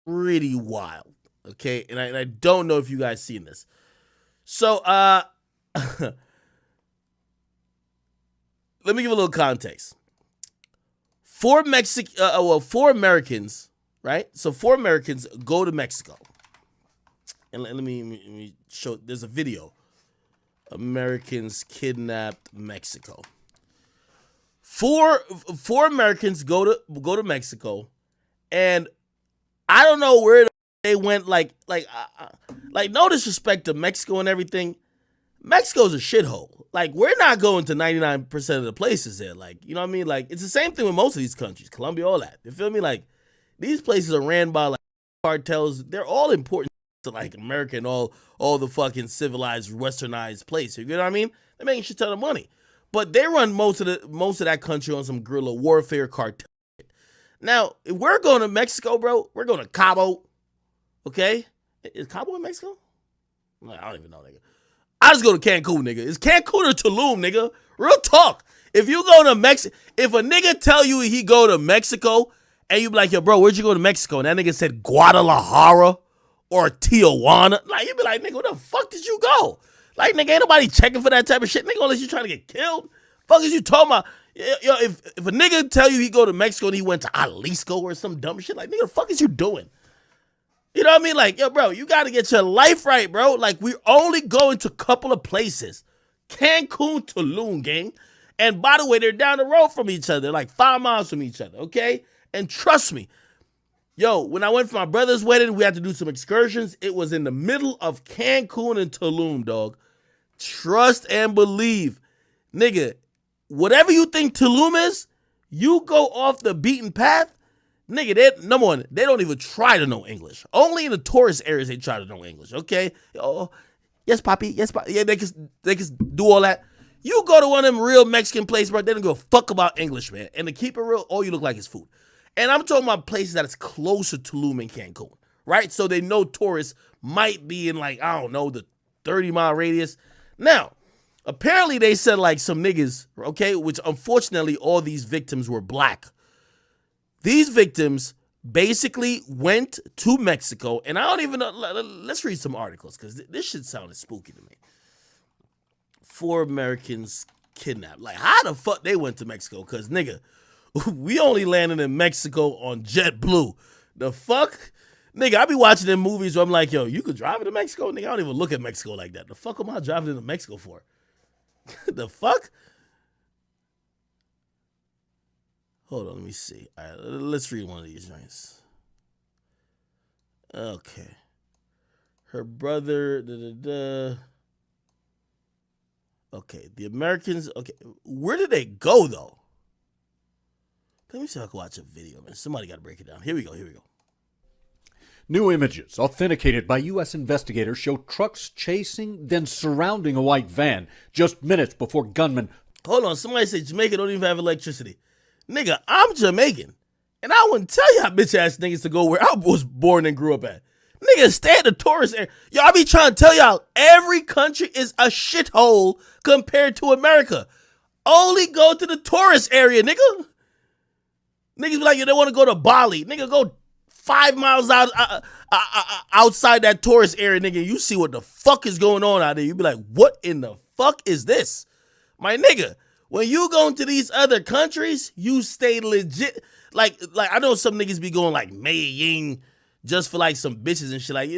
pretty wild. Okay, and I don't know if you guys seen this. So let me give a little context. Four Americans, right? So four Americans go to Mexico, and let me show. There's a video. Americans kidnapped Mexico. Four four Americans go to Mexico, and I don't know where they went. Like no disrespect to Mexico and everything. Mexico's a shithole. Like, we're not going to 99% of the places there. Like, you know what I mean? Like, it's the same thing with most of these countries, Colombia, all that. You feel me? Like, these places are ran by like cartels. They're all important to like America and all the fucking civilized, westernized places. You know what I mean? They're making shit ton of money. But they run most of that country on some guerrilla warfare cartel. Now, if we're going to Mexico, bro, we're going to Cabo. Okay? Is Cabo in Mexico? I don't even know, nigga. I just go to Cancun, nigga. It's Cancun or Tulum, nigga. Real talk. If you go to Mexico, if a nigga tell you he go to Mexico, and you be like, yo, bro, where'd you go to Mexico? And that nigga said Guadalajara or Tijuana. Like, you be like, nigga, where the fuck did you go? Like, nigga, ain't nobody checking for that type of shit, nigga, unless you trying to get killed. Fuck is you talking about? Yo, if a nigga tell you he go to Mexico and he went to Jalisco or some dumb shit, like, nigga, the fuck is you doing? You know what I mean? Like, yo, bro, you got to get your life right, bro. Like, we're only going to a couple of places. Cancun, Tulum, gang. And by the way, they're down the road from each other, like 5 miles from each other, okay? And trust me, yo, when I went for my brother's wedding, we had to do some excursions. It was in the middle of Cancun and Tulum, dog. Trust and believe. Nigga, whatever you think Tulum is, you go off the beaten path. Nigga, number one, they don't even try to know English. Only in the tourist areas they try to know English, okay? Oh, yes, Poppy, yes, Poppy. Yeah, they can do all that. You go to one of them real Mexican places, bro, they don't give a fuck about English, man. And to keep it real, all you look like is food. And I'm talking about places that is closer to Tulum and Cancun, right? So they know tourists might be in, like, I don't know, the 30-mile radius. Now, apparently they said, like, some niggas, okay, which unfortunately all these victims were black. These victims basically went to Mexico, and I don't even know. Let's read some articles, because this shit sounded spooky to me. 4 Americans kidnapped. Like, how the fuck they went to Mexico? Because, nigga, we only landed in Mexico on JetBlue. The fuck? Nigga, I be watching them movies where I'm like, yo, you could drive into Mexico? Nigga, I don't even look at Mexico like that. The fuck am I driving into Mexico for? The fuck? Hold on, let me see. All right, let's read one of these joints. Okay. Her brother, Okay, the Americans, okay. Where did they go, though? Let me see if I can watch a video, man. Somebody got to break it down. Here we go. New images authenticated by U.S. investigators show trucks chasing, then surrounding a white van just minutes before gunmen. Hold on, somebody said Jamaica don't even have electricity. Nigga, I'm Jamaican, and I wouldn't tell y'all bitch ass niggas to go where I was born and grew up at. Nigga, stay at the tourist area. Yo, I be trying to tell y'all, every country is a shithole compared to America. Only go to the tourist area, nigga. Niggas be like, yo, they want to go to Bali. Nigga, go 5 miles outside that tourist area, nigga. You see what the fuck is going on out there. You be like, what in the fuck is this? My nigga. When you go into these other countries, you stay legit. Like I know some niggas be going like KiIIing just for like some bitches and shit. Like,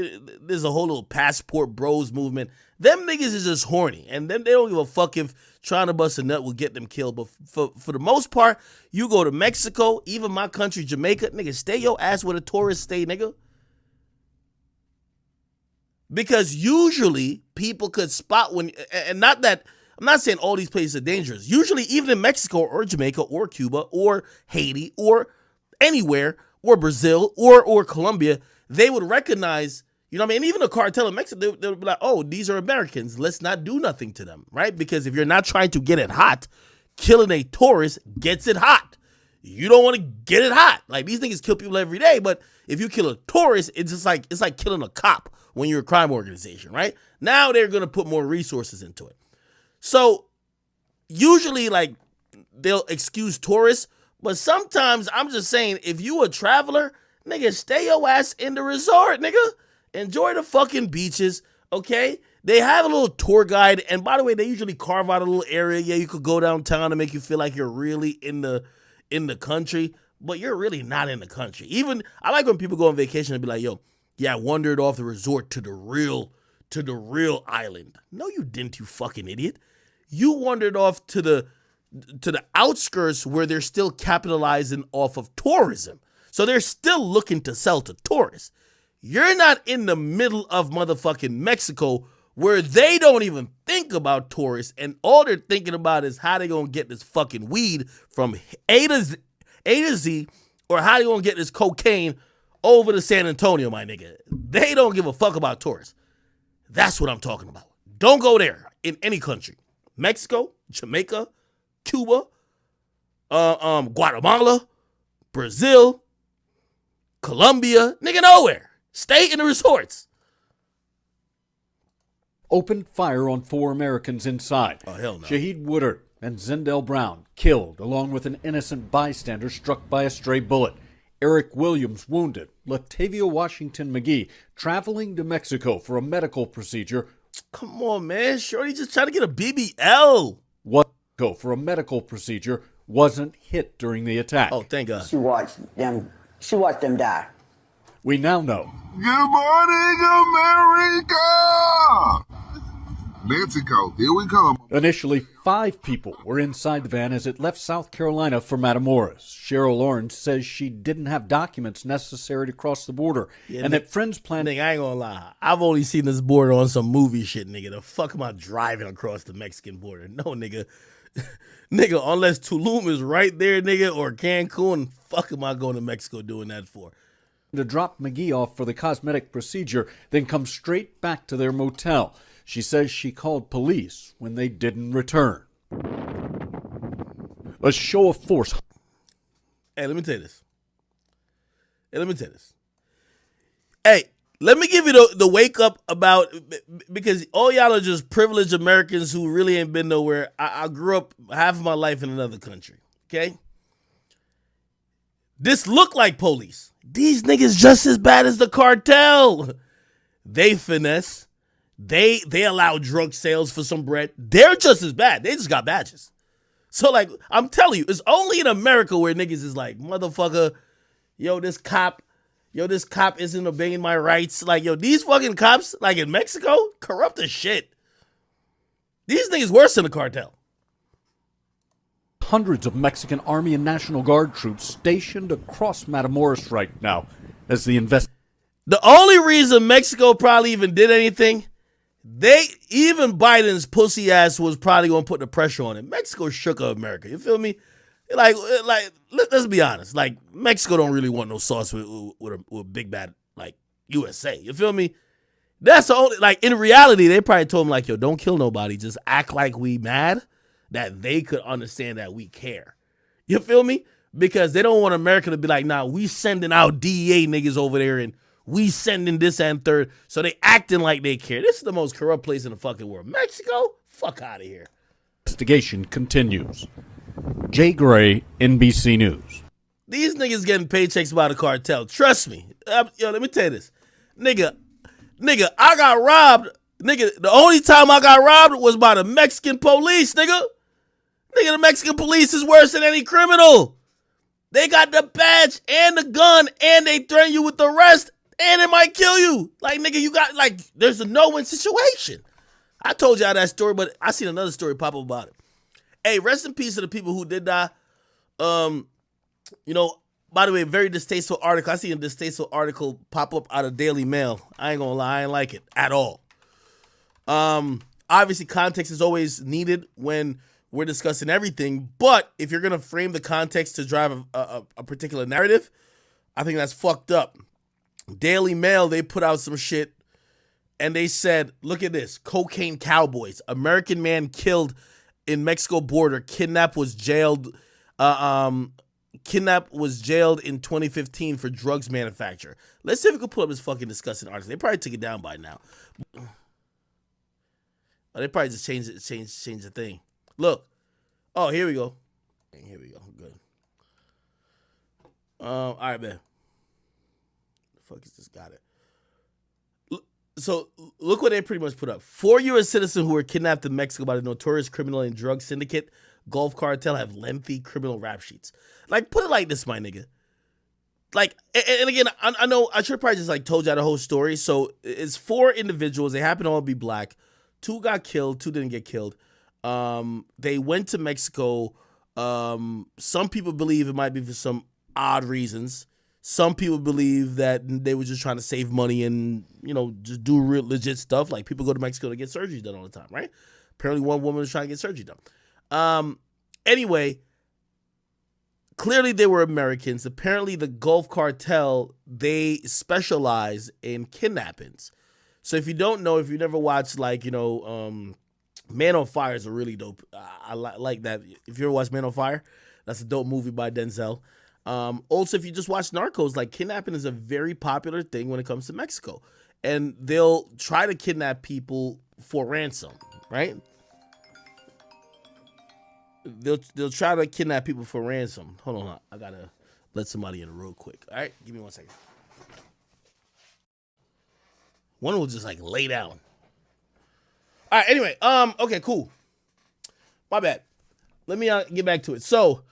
there's a whole little passport bros movement. Them niggas is just horny, and then they don't give a fuck if trying to bust a nut will get them killed. But for the most part, you go to Mexico, even my country, Jamaica, nigga, stay your ass where the tourists stay, nigga. Because usually people could spot when, and not that. I'm not saying all these places are dangerous. Usually, even in Mexico or Jamaica or Cuba or Haiti or anywhere or Brazil or Colombia, they would recognize, you know what I mean? And even a cartel in Mexico, they would be like, oh, these are Americans. Let's not do nothing to them, right? Because if you're not trying to get it hot, killing a tourist gets it hot. You don't want to get it hot. Like, these niggas kill people every day, but if you kill a tourist, it's like killing a cop when you're a crime organization, right? Now they're going to put more resources into it. So usually, like, they'll excuse tourists, but sometimes I'm just saying, if you a traveler, Nigga, stay your ass in the resort, nigga. Enjoy the fucking beaches, okay? They have a little tour guide, and by the way, they usually carve out a little area. Yeah, you could go downtown to make you feel like you're really in the country, but you're really not in the country. Even I like when people go on vacation and be like, yo, yeah, I wandered off the resort to the real island. No, you didn't, you fucking idiot. You wandered off to the outskirts where they're still capitalizing off of tourism. So they're still looking to sell to tourists. You're not in the middle of motherfucking Mexico where they don't even think about tourists, and all they're thinking about is how they gonna get this fucking weed from A to Z, or how they gonna get this cocaine over to San Antonio, my nigga. They don't give a fuck about tourists. That's what I'm talking about. Don't go there in any country. Mexico, Jamaica, Cuba, Guatemala, Brazil, Colombia, nigga, nowhere. Stay in the resorts. Opened fire on 4 Americans inside. Oh, hell no. Shaheed Woodard and Zindell Brown killed, along with an innocent bystander struck by a stray bullet. Eric Williams wounded. Latavia Washington McGee traveling to Mexico for a medical procedure. Come on, man. Shorty just trying to get a BBL. What go for a medical procedure wasn't hit during the attack. Oh, thank God. She watched them die. We now know. Good morning, America! Mexico, here we come. Initially, 5 people were inside the van as it left South Carolina for Matamoros. Cheryl Lawrence says she didn't have documents necessary to cross the border, and that friends planned. Nigga, I ain't gonna lie. I've only seen this border on some movie shit, nigga. The fuck am I driving across the Mexican border? No, nigga. Nigga, unless Tulum is right there, nigga, or Cancun, fuck am I going to Mexico doing that for? To drop McGee off for the cosmetic procedure, then come straight back to their motel. She says she called police when they didn't return. A show of force. Hey, let me tell you this. Hey, let me give you the wake up about, because all y'all are just privileged Americans who really ain't been nowhere. I grew up half of my life in another country, okay? This look like police. These niggas just as bad as the cartel. They finesse. They allow drug sales for some bread. They're just as bad. They just got badges. So, like, I'm telling you, it's only in America where niggas is like, motherfucker, this cop isn't obeying my rights. Like, these fucking cops, like in Mexico, corrupt as shit. These niggas worse than the cartel. Hundreds of Mexican Army and National Guard troops stationed across Matamoros right now as the The only reason Mexico probably even did anything, even Biden's pussy ass was probably going to put the pressure on it. Mexico shook up America. You feel me? Like, let's be honest. Like, Mexico don't really want no sauce with big bad, like, USA. You feel me? That's the only, like, in reality, they probably told him, like, don't kill nobody. Just act like we mad, that they could understand that we care. You feel me? Because they don't want America to be like, nah, we sending out DEA niggas over there and we sending this and third. So they acting like they care. This is the most corrupt place in the fucking world. Mexico? Fuck out of here. Investigation continues. Jay Gray, NBC News. These niggas getting paychecks by the cartel. Trust me. Let me tell you this. Nigga, I got robbed. Nigga, the only time I got robbed was by the Mexican police, nigga. Nigga, the Mexican police is worse than any criminal. They got the badge and the gun, and they threaten you with the arrest, and it might kill you. Like, nigga, you got, like, there's a no-win situation. I told y'all that story, but I seen another story pop up about it. Hey, rest in peace to the people who did die. By the way, very distasteful article. I seen a distasteful article pop up out of Daily Mail. I ain't gonna lie, I ain't like it at all. Obviously, context is always needed when we're discussing everything, but if you're gonna frame the context to drive a particular narrative, I think that's fucked up. Daily Mail, they put out some shit, and they said, look at this, cocaine cowboys. American man killed in Mexico border, kidnapped was jailed in 2015 for drugs manufacture. Let's see if we can pull up this fucking disgusting article. They probably took it down by now. Oh, they probably just changed the thing. Look. Oh, here we go. Good. All right, man. fuck is this? Got it. So look what they pretty much put up. 4 U.S. citizens who were kidnapped in Mexico by the notorious criminal and drug syndicate Gulf Cartel have lengthy criminal rap sheets. Like, put it like this, my nigga. Like, and again, I know I should have probably just like told you the whole story. So it's 4 individuals. They happen to all be black. 2 got killed. 2 didn't get killed. They went to Mexico. Some people believe it might be for some odd reasons. Some people believe that they were just trying to save money and, you know, just do real legit stuff. Like, people go to Mexico to get surgery done all the time, right? Apparently one woman was trying to get surgery done. Anyway, clearly they were Americans. Apparently the Gulf Cartel, they specialize in kidnappings. So if you don't know, if you never watched, like, you know, Man on Fire is a really dope. I like that. If you ever watched Man on Fire, that's a dope movie by Denzel. Also, if you just watch Narcos, like, kidnapping is a very popular thing when it comes to Mexico. And they'll try to kidnap people for ransom, right? They'll try to kidnap people for ransom. Hold on, I gotta let somebody in real quick. All right, give me 1 second. One will just like lay down. All right, anyway, okay, cool. My bad. Let me get back to it. So,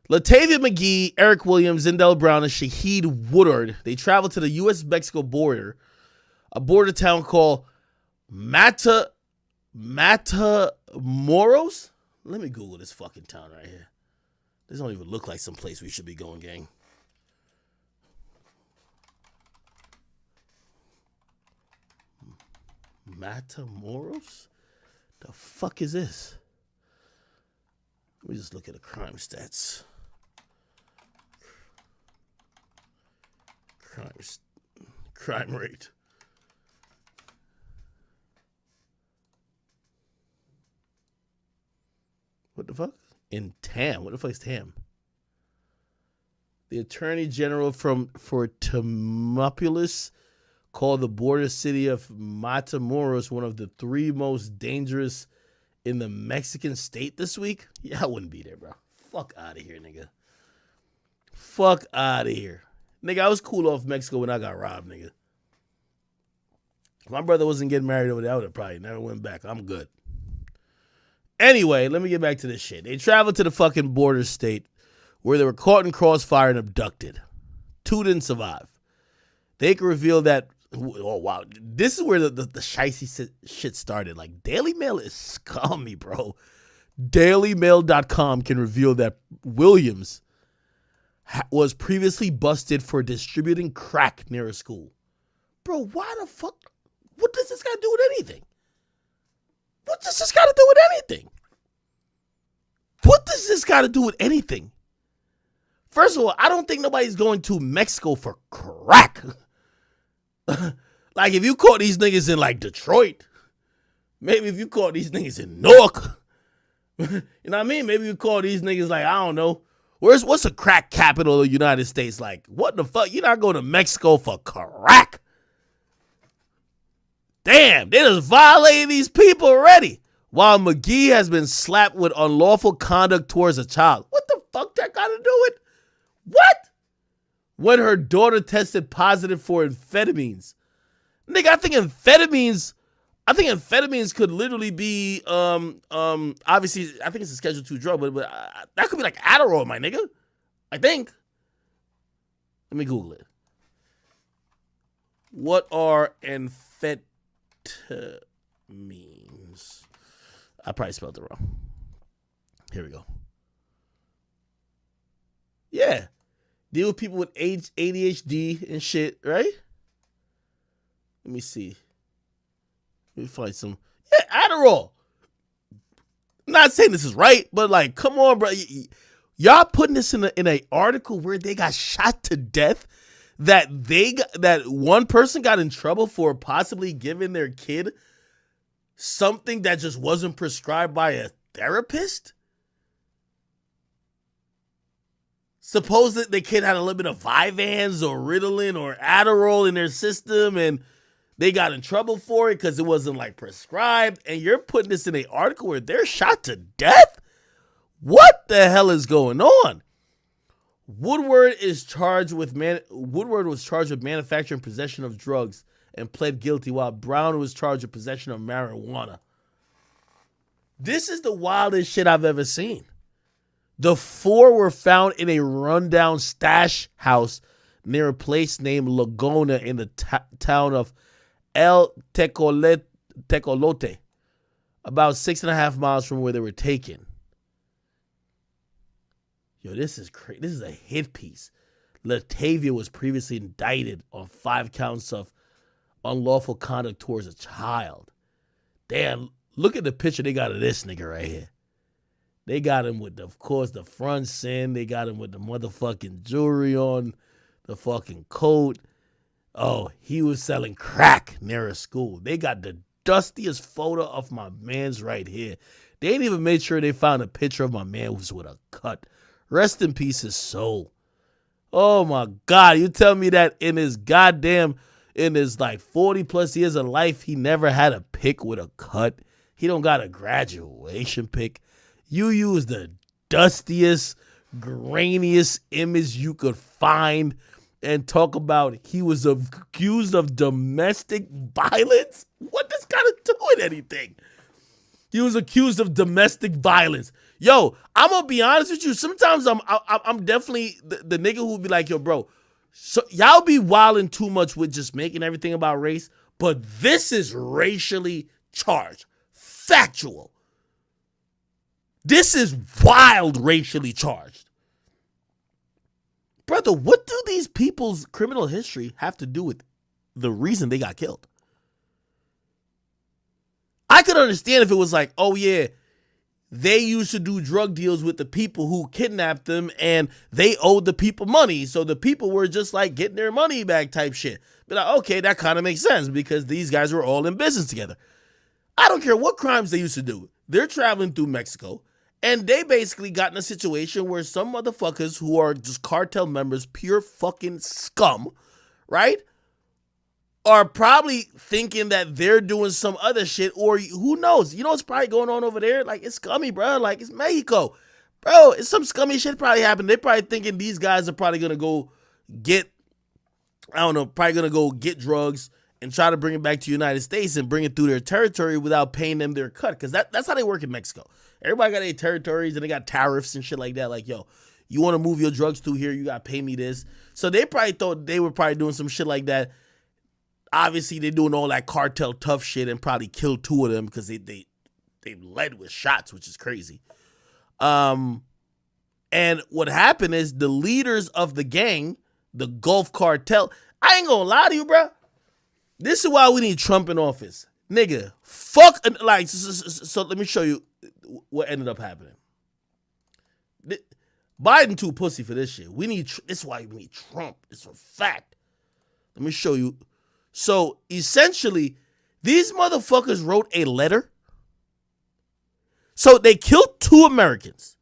Latavia McGee, Eric Williams, Zindell Brown, and Shaheed Woodard, they traveled to the U.S.-Mexico border, a border town called Matamoros? Let me Google this fucking town right here. This don't even look like some place we should be going, gang. Matamoros? The fuck is this? Let me just look at the crime stats. Crime rate. What the fuck? In Tam. What the fuck is Tam? The Attorney General for Tamaulipas called the border city of Matamoros one of the 3 most dangerous in the Mexican state this week. Yeah, I wouldn't be there, bro. Fuck out of here, nigga. Fuck out of here. Nigga, I was cool off Mexico when I got robbed, nigga. If my brother wasn't getting married over there, I would have probably never went back. I'm good. Anyway, let me get back to this shit. They traveled to the fucking border state where they were caught in crossfire and abducted. 2 didn't survive. They could reveal that, oh wow, this is where the shicey shit started. Like, Daily Mail is scummy, bro. DailyMail.com can reveal that Williams was previously busted for distributing crack near a school. Bro, why the fuck? What does this got to do with anything? What does this got to do with anything? What does this got to do with anything? First of all, I don't think nobody's going to Mexico for crack. Like, if you caught these niggas in, like, Detroit, maybe if you caught these niggas in Newark, you know what I mean? Maybe you call these niggas, like, I don't know. What's the crack capital of the United States? Like, what the fuck? You're not going to Mexico for crack? Damn, they just violated these people already. While McGee has been slapped with unlawful conduct towards a child. What the fuck that got to do with? What? When her daughter tested positive for amphetamines. Nigga, I think amphetamines could literally be, obviously, I think it's a Schedule 2 drug, but that could be like Adderall, my nigga. I think. Let me Google it. What are amphetamines? I probably spelled it wrong. Here we go. Yeah. Deal with people with ADHD and shit, right? Let me see. Let me find some. Yeah, Adderall. I'm not saying this is right, but like, come on, bro. Y'all putting this in an article where they got shot to death, that one person got in trouble for possibly giving their kid something that just wasn't prescribed by a therapist? Suppose that the kid had a little bit of Vyvanse or Ritalin or Adderall in their system and they got in trouble for it because it wasn't like prescribed, and you're putting this in an article where they're shot to death? What the hell is going on? Woodward was charged with manufacturing possession of drugs and pled guilty, while Brown was charged with possession of marijuana. This is the wildest shit I've ever seen. The four were found in a rundown stash house near a place named Laguna in the town of El Tecolote, about 6.5 miles from where they were taken. Yo, this is crazy. This is a hit piece. Latavia was previously indicted on 5 counts of unlawful conduct towards a child. Damn, look at the picture they got of this nigga right here. They got him with, of course, the front sin. They got him with the motherfucking jewelry on, the fucking coat. Oh, he was selling crack near a school. They got the dustiest photo of my man's right here. They ain't even made sure they found a picture of my man who's with a cut. Rest in peace, his soul. Oh my God, you tell me that in his like 40 plus years of life, he never had a pic with a cut. He don't got a graduation pic. You use the dustiest, grainiest image you could find and talk about he was accused of domestic violence? What does got to do with anything? He was accused of domestic violence. Yo, I'm gonna be honest with you. Sometimes I'm definitely the nigga who be like, yo, bro, so y'all be wilding too much with just making everything about race, but this is racially charged. Factual. This is wild racially charged. Brother, what do these people's criminal history have to do with the reason they got killed? I could understand if it was like, oh yeah, they used to do drug deals with the people who kidnapped them and they owed the people money. So the people were just like getting their money back type shit. But like, okay, that kind of makes sense because these guys were all in business together. I don't care what crimes they used to do. They're traveling through Mexico and they basically got in a situation where some motherfuckers who are just cartel members, pure fucking scum, right? Are probably thinking that they're doing some other shit, or who knows? You know what's probably going on over there? Like, it's scummy, bro. Like, it's Mexico. Bro, it's some scummy shit probably happened. They're probably thinking these guys are probably going to go get, probably going to go get drugs and try to bring it back to the United States and bring it through their territory without paying them their cut. Because that's how they work in Mexico. Everybody got their territories and they got tariffs and shit like that. Like, yo, you want to move your drugs through here, you got to pay me this. So they probably thought they were probably doing some shit like that. Obviously, they're doing all that cartel tough shit and probably killed 2 of them because they led with shots, which is crazy. And what happened is the leaders of the gang, the Gulf Cartel, I ain't gonna lie to you, bro. This is why we need Trump in office. Nigga, fuck, like, so let me show you what ended up happening. Biden too pussy for this shit. This is why we need Trump. It's a fact. Let me show you. So essentially, these motherfuckers wrote a letter. So they killed 2 Americans.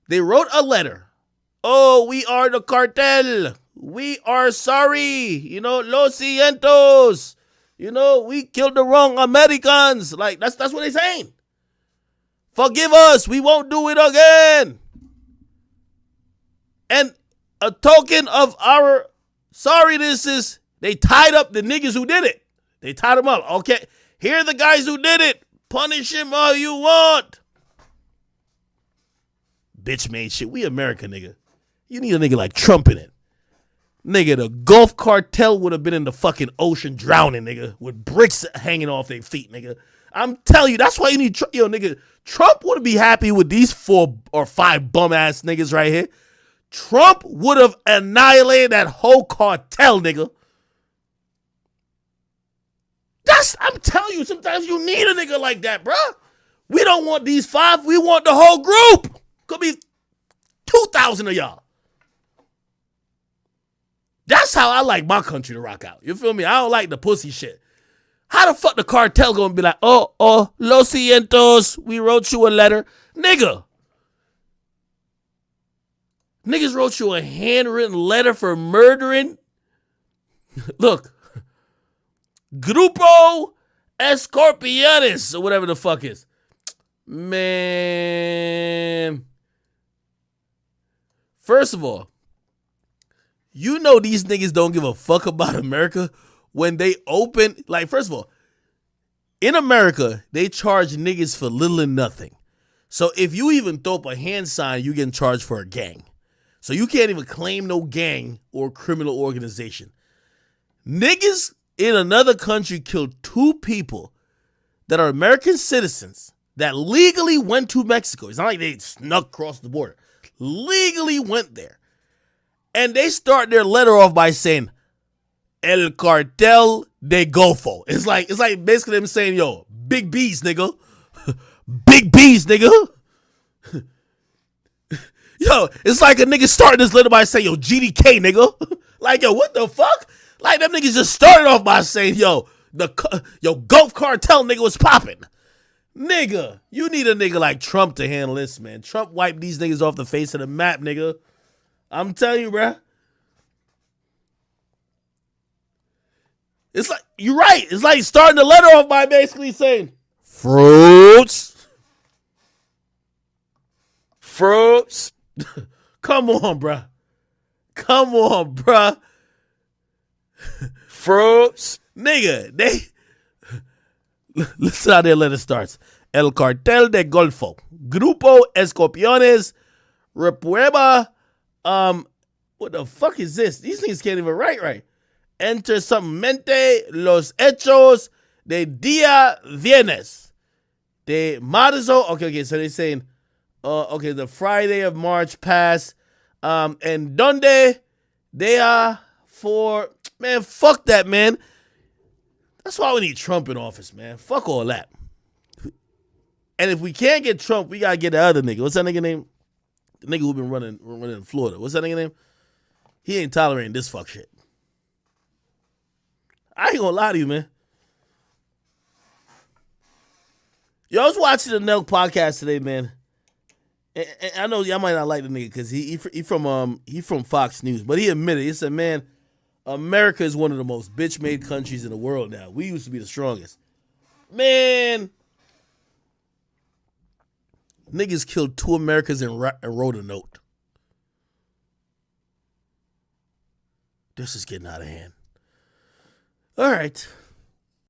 They wrote a letter. Oh, we are the cartel. We are sorry. Lo sientos. We killed the wrong Americans. Like, that's what they're saying. Forgive us. We won't do it again. And a token of our sorriness is they tied up the niggas who did it. They tied them up. Okay, here are the guys who did it. Punish him all you want. Bitch made shit. We America, nigga. You need a nigga like Trump in it. Nigga, the Gulf Cartel would have been in the fucking ocean drowning, nigga, with bricks hanging off their feet, nigga. I'm telling you, that's why you need Trump. Yo, nigga, Trump would be happy with these 4 or 5 bum-ass niggas right here. Trump would have annihilated that whole cartel, nigga. I'm telling you, sometimes you need a nigga like that, bro. We don't want these 5. We want the whole group. Could be 2,000 of y'all. That's how I like my country to rock out. You feel me? I don't like the pussy shit. How the fuck the cartel gonna be like, oh, lo sientos, we wrote you a letter. Nigga. Niggas wrote you a handwritten letter for murdering. Look. Grupo Escorpiones, or whatever the fuck is. Man. First of all, you know these niggas don't give a fuck about America when they open. Like, first of all, in America, they charge niggas for little and nothing. So if you even throw up a hand sign, you getting charged for a gang. So you can't even claim no gang or criminal organization. Niggas in another country killed 2 people that are American citizens that legally went to Mexico. It's not like they snuck across the border. Legally went there. And they start their letter off by saying, El Cartel de Golfo. It's like basically them saying, yo, big B's, nigga. Big B's, nigga. Yo, it's like a nigga starting this letter by saying, yo, GDK, nigga. Like, yo, what the fuck? Like, them niggas just started off by saying, yo, Gulf Cartel nigga was popping. Nigga, you need a nigga like Trump to handle this, man. Trump wiped these niggas off the face of the map, nigga. I'm telling you, bruh. It's like, you're right. It's like starting the letter off by basically saying, fruits. Fruits. Come on, bruh. Come on, bruh. Fruits. Nigga, they... Listen how their letter starts. El Cartel de Golfo. Grupo Escorpiones reprueba. What the fuck is this? These things can't even write right. Enter mente los hechos de día viernes. De marzo. Okay, so they're saying, okay, the Friday of March past. And donde they are for, man, fuck that, man. That's why we need Trump in office, man. Fuck all that. And if we can't get Trump, we gotta get the other nigga. What's that nigga name? The nigga who been running in Florida. What's that nigga name? He ain't tolerating this fuck shit. I ain't gonna lie to you, man. Yo, I was watching the Nelk podcast today, man. And I know y'all might not like the nigga because he from Fox News, but he admitted, he said, man, America is one of the most bitch-made countries in the world now. We used to be the strongest. Man, niggas killed 2 Americans and wrote a note. This is getting out of hand. All right.